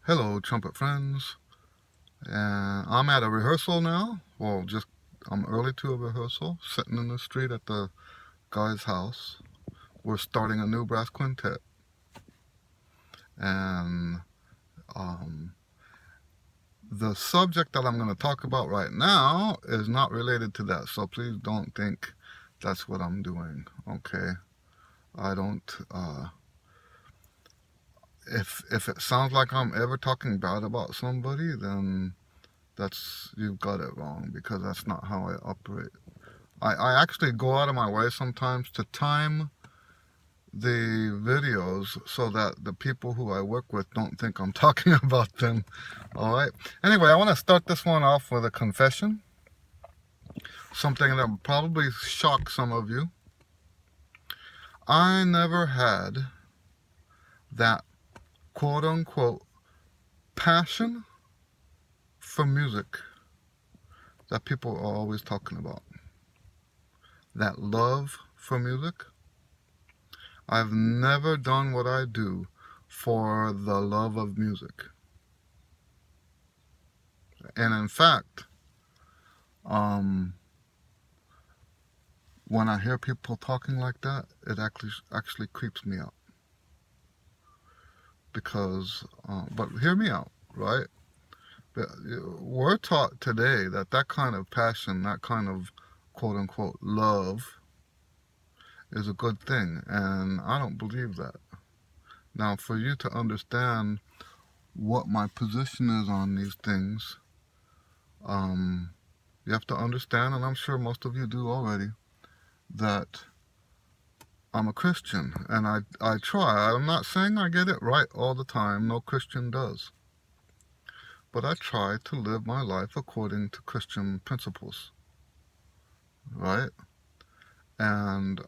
Hello, trumpet friends. And I'm at a rehearsal now. Well, I'm early to a rehearsal, sitting in the street at the guy's house. We're starting a new brass quintet. And um, the subject that I'm going to talk about right now is not related to that. So please don't think that's what I'm doing, okay? I don't. If it sounds like I'm ever talking bad about somebody, then you've got it wrong, because that's not how I operate. I actually go out of my way sometimes to time the videos so that the people who I work with don't think I'm talking about them. All right. Anyway, I want to start this one off with a confession, something that will probably shock some of you. I never had that quote unquote passion for music that people are always talking about. That love for music. I've never done what I do for the love of music. And in fact, when I hear people talking like that, it actually creeps me out. Because, but hear me out, right? We're taught today that that kind of passion, that kind of quote unquote love, is a good thing, and I don't believe that. Now, for you to understand what my position is on these things, you have to understand, and I'm sure most of you do already, that I'm a Christian, and I try. I'm not saying I get it right all the time. No Christian does. But I try to live my life according to Christian principles, right? And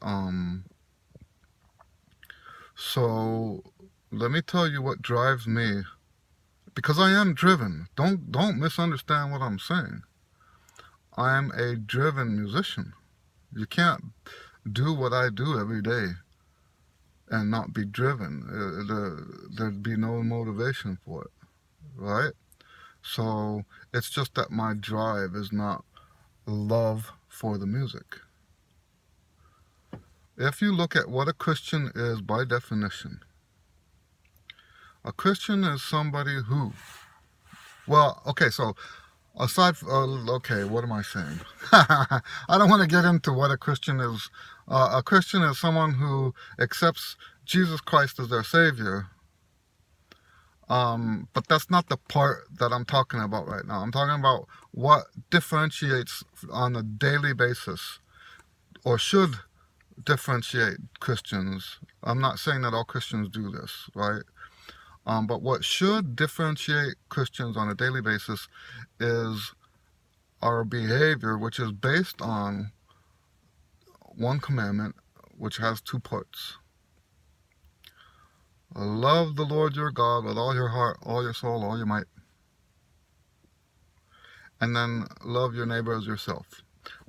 so let me tell you what drives me, because I am driven. Don't misunderstand what I'm saying. I'm a driven musician. You can't do what I do every day and not be driven. There'd be no motivation for it, right? So it's just that my drive is not love for the music. If you look at what a Christian is by definition, a Christian is somebody who, well, okay, so aside from, okay, what am I saying? I don't want to get into what a Christian is. A Christian is someone who accepts Jesus Christ as their Savior. But that's not the part that I'm talking about right now. I'm talking about what differentiates on a daily basis, or should differentiate Christians. I'm not saying that all Christians do this, right? But what should differentiate Christians on a daily basis is our behavior, which is based on one commandment, which has two parts. Love the Lord your God with all your heart, all your soul, all your might. And then love your neighbor as yourself.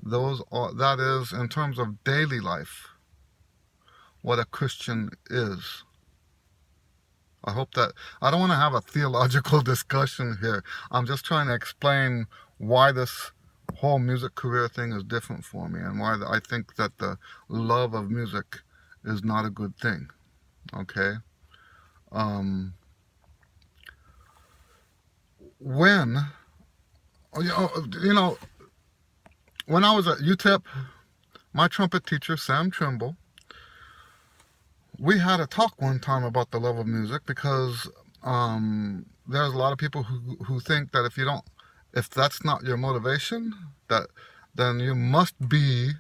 That is, in terms of daily life, what a Christian is. I hope that, I don't want to have a theological discussion here. I'm just trying to explain why this whole music career thing is different for me, and why I think that the love of music is not a good thing. Okay? When, you know, when I was at UTEP, my trumpet teacher, Sam Trimble, we had a talk one time about the love of music, because there's a lot of people who think that if that's not your motivation, then you must be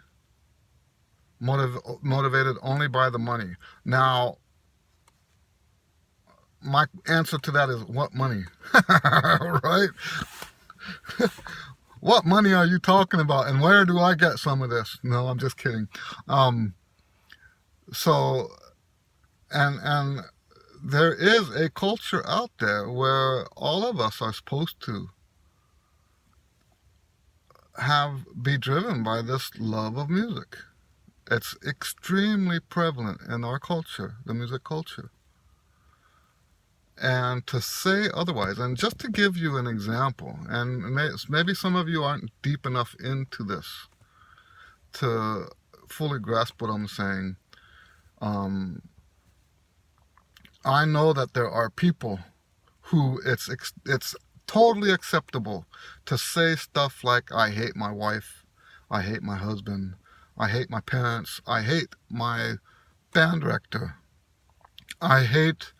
motivated only by the money. Now, my answer to that is, what money? Right? What money are you talking about, and where do I get some of this? No, I'm just kidding. So, and there is a culture out there where all of us are supposed to be driven by this love of music. It's extremely prevalent in our culture, the music culture. And to say otherwise, and just to give you an example, and maybe some of you aren't deep enough into this to fully grasp what I'm saying. I know that there are people who it's totally acceptable to say stuff like, I hate my wife, I hate my husband, I hate my parents, I hate my band director, I hate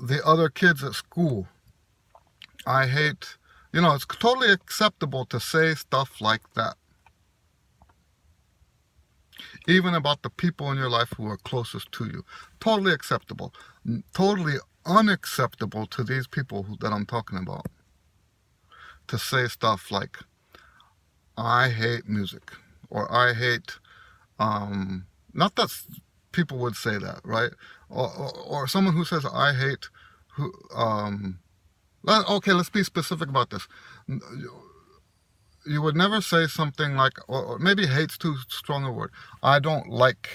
the other kids at school, I hate, it's totally acceptable to say stuff like that. Even about the people in your life who are closest to you. Totally acceptable. Totally unacceptable to these people that I'm talking about. To say stuff like, I hate music. Or I hate, not that people would say that, right? Or someone who says, I hate, okay, let's be specific about this. You would never say something like, or maybe hate's too strong a word. I don't like.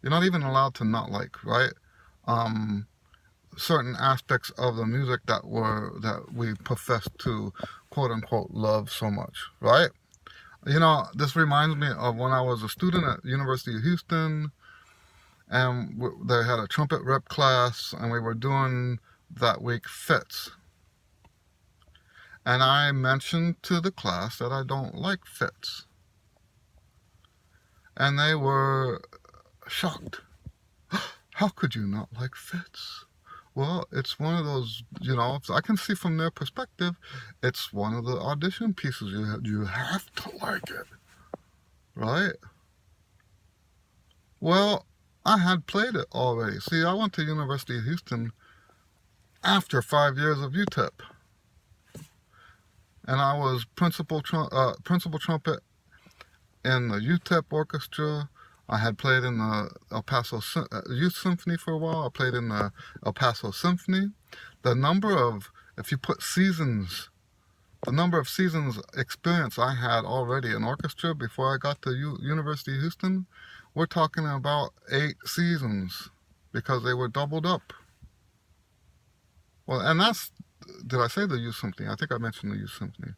You're not even allowed to not like, right? Certain aspects of the music that we profess to quote unquote love so much, right? This reminds me of when I was a student at University of Houston, and they had a trumpet rep class, and we were doing that week fits. And I mentioned to the class that I don't like fits. And they were shocked. How could you not like fits? Well, it's one of those, I can see from their perspective, it's one of the audition pieces. You have to like it, right? Well, I had played it already. See, I went to University of Houston after 5 years of UTEP. And I was principal trumpet in the UTEP orchestra. I had played in the El Paso Youth Symphony for a while. I played in the El Paso Symphony. If you put seasons, the number of seasons experience I had already in orchestra before I got to University of Houston, we're talking about 8 seasons because they were doubled up. Well, and did I say the Youth Symphony? I think I mentioned the Youth Symphony.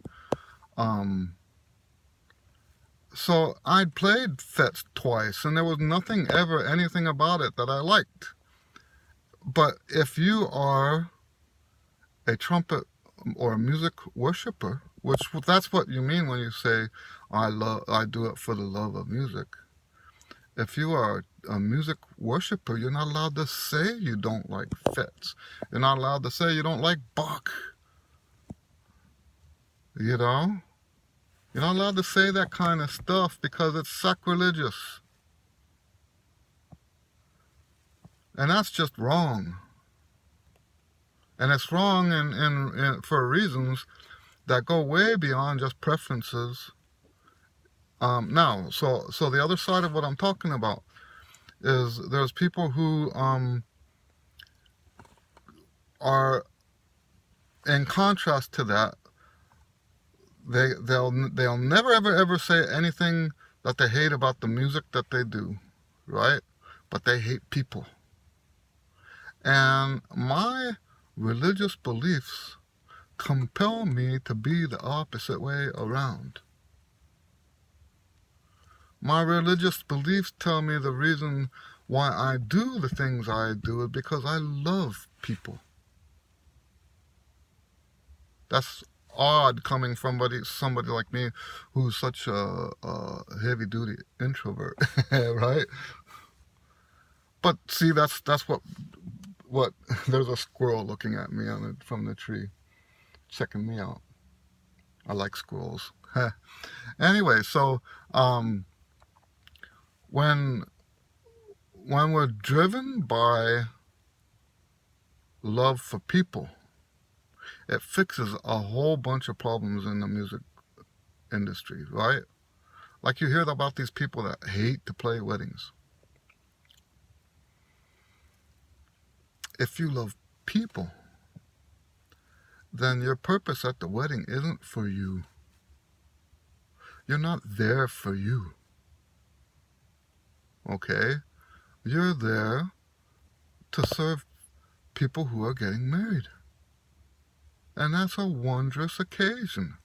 So I'd played fits twice, and there was anything about it that I liked. But if you are a trumpet or a music worshiper, that's what you mean when you say, I do it for the love of music. If you are a music worshiper, you're not allowed to say you don't like fits. You're not allowed to say you don't like Bach. You're not allowed to say that kind of stuff because it's sacrilegious. And that's just wrong. And it's wrong for reasons that go way beyond just preferences. Now, so the other side of what I'm talking about is there's people who are, in contrast to that, they'll never ever say anything that they hate about the music that they do, right? But they hate people. And my religious beliefs compel me to be the opposite way around. My religious beliefs tell me the reason why I do the things I do is because I love people. That's odd coming from somebody like me who's such a heavy-duty introvert, right? But see, that's what there's a squirrel looking at me from the tree, checking me out. I like squirrels. Anyway, so when we're driven by love for people, it fixes a whole bunch of problems in the music industry, right? Like you hear about these people that hate to play weddings. If you love people, then your purpose at the wedding isn't for you. You're not there for you. Okay? You're there to serve people who are getting married. And that's a wondrous occasion.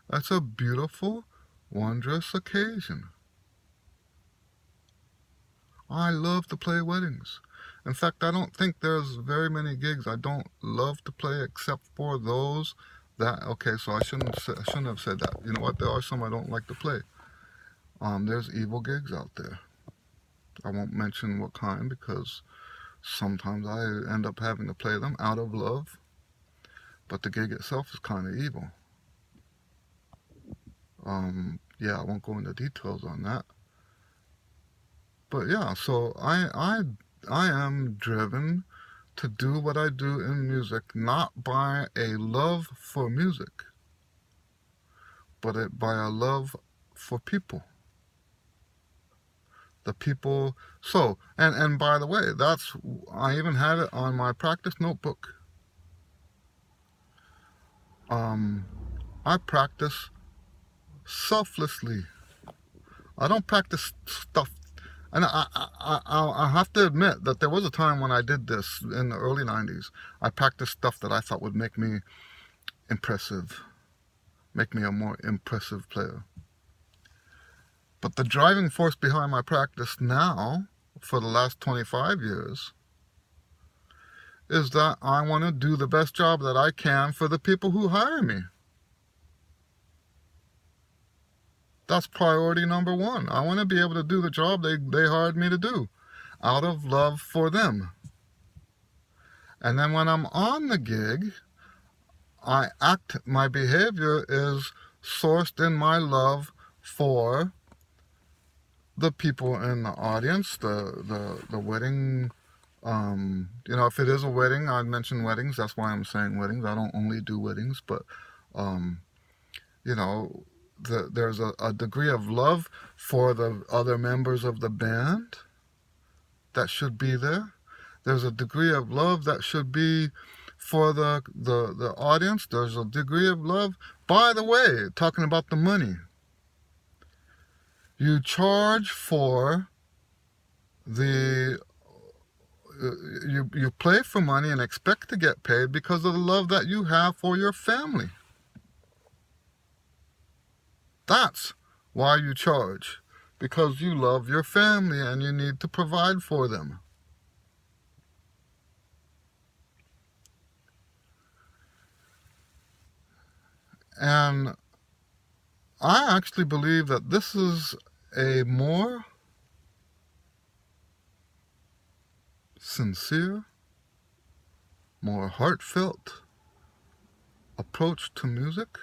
That's a beautiful, wondrous occasion. I love to play weddings. In fact, I don't think there's very many gigs I don't love to play except for those that, okay, so I shouldn't have said that. You know what? There are some I don't like to play. There's evil gigs out there. I won't mention what kind because sometimes I end up having to play them out of love. But the gig itself is kind of evil. Yeah, I won't go into details on that. But yeah, so I am driven to do what I do in music, not by a love for music, but by a love for people. The people. So, and by the way, I even had it on my practice notebook. I practice selflessly. I don't practice stuff. And I have to admit that there was a time when I did this in the early 90s. I practiced stuff that I thought would make me impressive, make me a more impressive player. But the driving force behind my practice now, for the last 25 years, is that I want to do the best job that I can for the people who hire me. That's priority number one. I want to be able to do the job they hired me to do, out of love for them. And then when I'm on the gig, my behavior is sourced in my love for the people in the audience, the wedding. If it is a wedding, I mention weddings. That's why I'm saying weddings. I don't only do weddings, but there's a degree of love for the other members of the band that should be there. There's a degree of love that should be for the audience. There's a degree of love. By the way, talking about the money, you charge for you play for money and expect to get paid because of the love that you have for your family. That's why you charge, because you love your family and you need to provide for them. And I actually believe that this is a more sincere, more heartfelt approach to music.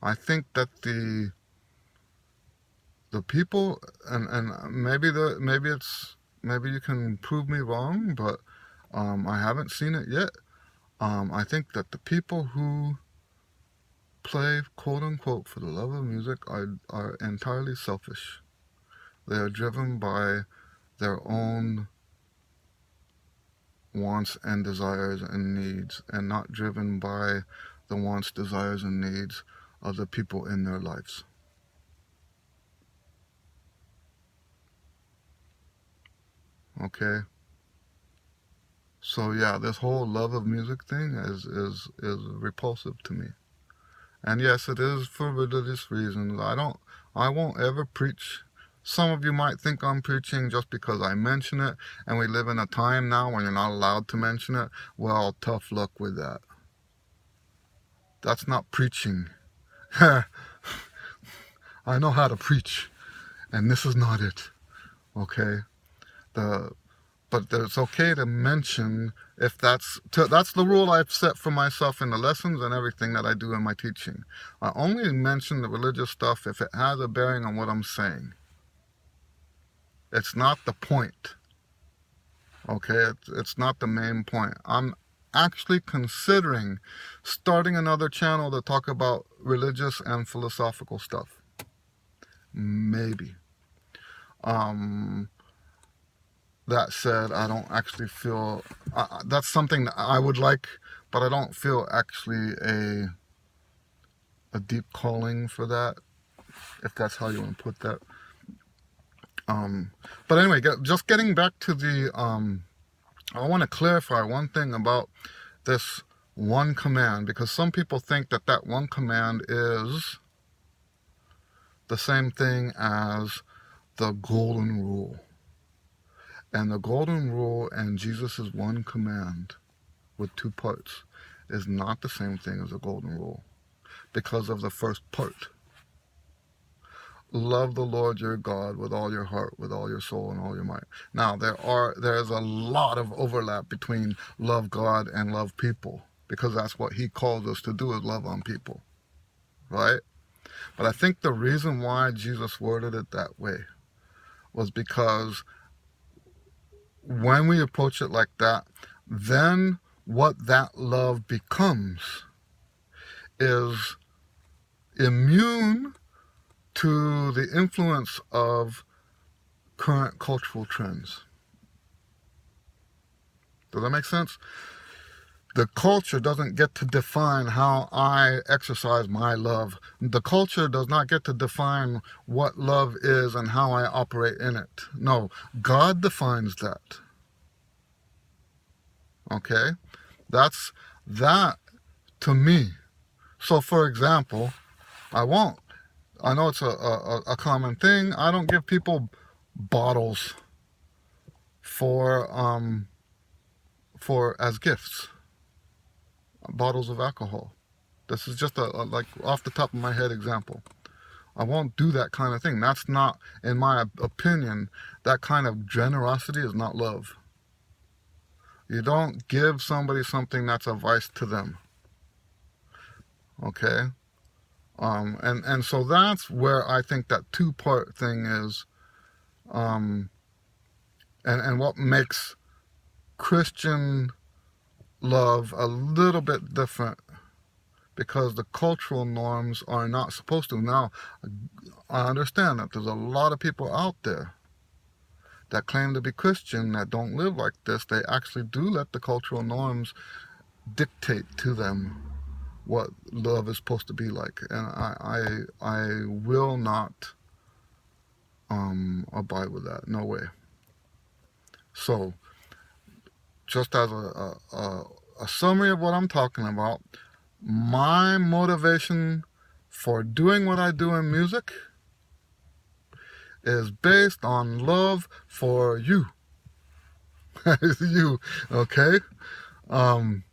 I think that the people, and maybe you can prove me wrong, but I haven't seen it yet. I think that the people who play quote unquote for the love of music are entirely selfish. They are driven by their own wants and desires and needs, and not driven by the wants, desires, and needs of the people in their lives. Okay? So yeah, this whole love of music thing is repulsive to me. And yes, it is for religious reasons. I won't ever preach. Some of you might think I'm preaching just because I mention it, and we live in a time now when you're not allowed to mention it. Well, tough luck with that. That's not preaching. I know how to preach, and this is not it. Okay? But it's okay to mention if that's the rule I've set for myself in the lessons and everything that I do in my teaching. I only mention the religious stuff if it has a bearing on what I'm saying. It's not the point. Okay? It's not the main point. I'm actually considering starting another channel to talk about religious and philosophical stuff. Maybe. That said, I don't actually feel that's something that I would like, but I don't feel actually a deep calling for that, if that's how you want to put that. But anyway, just getting back to the I want to clarify one thing about this one command, because some people think that that one command is the same thing as the golden rule. And the golden rule and Jesus' one command with two parts is not the same thing as the golden rule because of the first part. Love the Lord your God with all your heart, with all your soul, and all your might. Now, there's a lot of overlap between love God and love people, because that's what he calls us to do, is love on people, right? But I think the reason why Jesus worded it that way was because when we approach it like that, then what that love becomes is immune to the influence of current cultural trends. Does that make sense? The culture doesn't get to define how I exercise my love. The culture does not get to define what love is and how I operate in it. No, God defines that. Okay? That's that to me. So, for example, I know it's a common thing. I don't give people bottles for as gifts. Bottles of alcohol. This is just a like off the top of my head example. I won't do that kind of thing. That's not, in my opinion, that kind of generosity is not love. You don't give somebody something that's a vice to them. Okay? And so that's where I think that two-part thing is, and what makes Christian love a little bit different, because the cultural norms are not supposed to. Now, I understand that there's a lot of people out there that claim to be Christian that don't live like this. They actually do let the cultural norms dictate to them what love is supposed to be like, and I will not abide with that. No way. So, just as a summary of what I'm talking about, my motivation for doing what I do in music is based on love for you. You, okay? And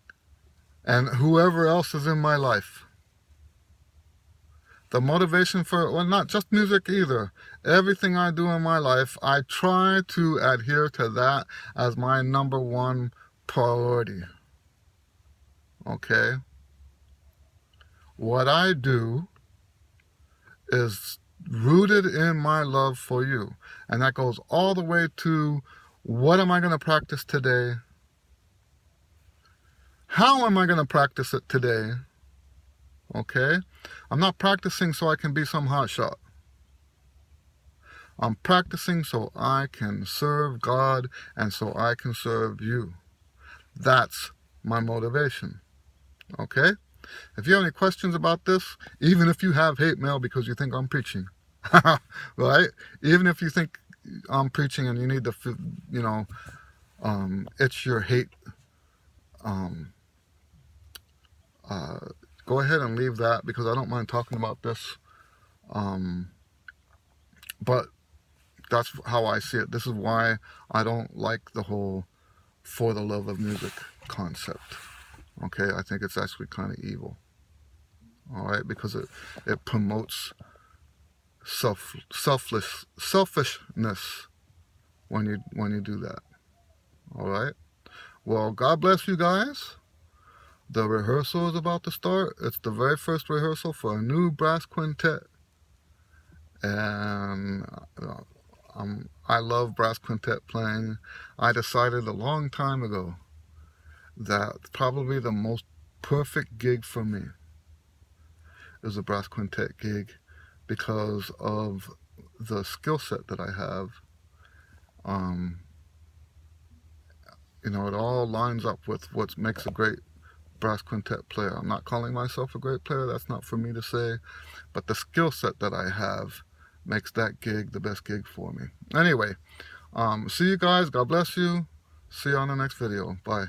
whoever else is in my life. The motivation for, well, not just music either. Everything I do in my life, I try to adhere to that as my number one priority. Okay? What I do is rooted in my love for you. And that goes all the way to, what am I going to practice today? How am I going to practice it today? Okay? I'm not practicing so I can be some hotshot. I'm practicing so I can serve God and so I can serve you. That's my motivation. Okay? If you have any questions about this, even if you have hate mail because you think I'm preaching, right? Even if you think I'm preaching and you need to, itch your hate, go ahead and leave that, because I don't mind talking about this. But that's how I see it. This is why I don't like the whole for the love of music concept. Okay, I think it's actually kind of evil. All right, because it promotes selfishness when you do that. All right. Well, God bless you guys. The rehearsal is about to start. It's the very first rehearsal for a new brass quintet, and I love brass quintet playing. I decided a long time ago that probably the most perfect gig for me is a brass quintet gig, because of the skill set that I have. It all lines up with what makes a great brass quintet player. I'm not calling myself a great player, that's not for me to say, but the skill set that I have makes that gig the best gig for me. Anyway, see you guys. God bless you. See you on the next video. Bye.